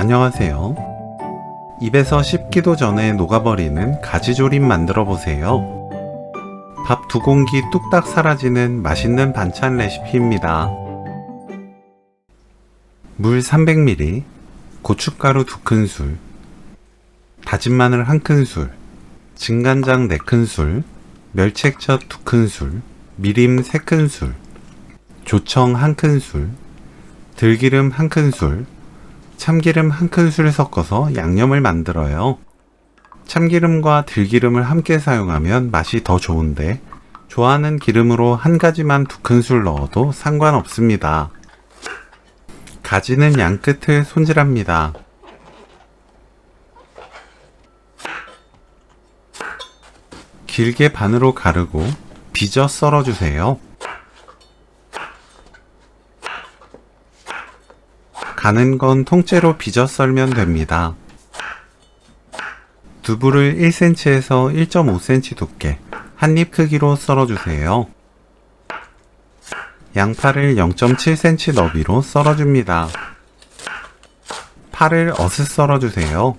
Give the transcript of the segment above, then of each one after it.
안녕하세요. 입에서 씹기도 전에 녹아버리는 가지조림 만들어 보세요. 밥 2공기 뚝딱 사라지는 맛있는 반찬 레시피입니다. 물 300ml, 고춧가루 2큰술, 다진 마늘 1큰술, 진간장 4큰술, 멸치액젓 2큰술, 미림 3큰술, 조청 1큰술, 들기름 1큰술, 참기름 1큰술 섞어서 양념을 만들어요. 참기름과 들기름을 함께 사용하면 맛이 더 좋은데 좋아하는 기름으로 한 가지만 2큰술 넣어도 상관없습니다. 가지는 양끝을 손질합니다. 길게 반으로 가르고 빚어 썰어주세요. 가는 건 통째로 빚어 썰면 됩니다. 두부를 1cm에서 1.5cm 두께 한입 크기로 썰어주세요. 양파를 0.7cm 너비로 썰어줍니다. 파를 어슷 썰어주세요.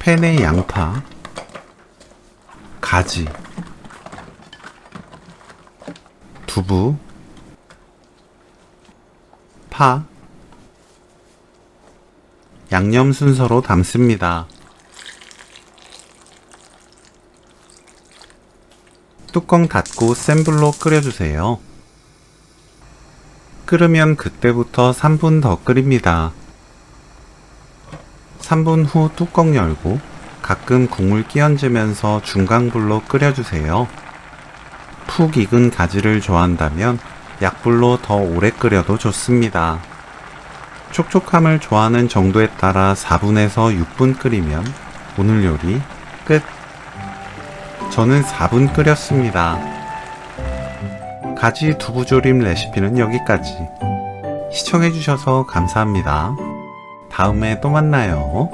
팬에 양파, 가지, 두부, 파, 양념 순서로 담습니다. 뚜껑 닫고 센 불로 끓여주세요. 끓으면 그때부터 3분 더 끓입니다. 3분 후 뚜껑 열고 가끔 국물 끼얹으면서 중강불로 끓여주세요. 푹 익은 가지를 좋아한다면 약불로 더 오래 끓여도 좋습니다. 촉촉함을 좋아하는 정도에 따라 4분에서 6분 끓이면 오늘 요리 끝! 저는 4분 끓였습니다. 가지 두부조림 레시피는 여기까지. 시청해주셔서 감사합니다. 다음에 또 만나요.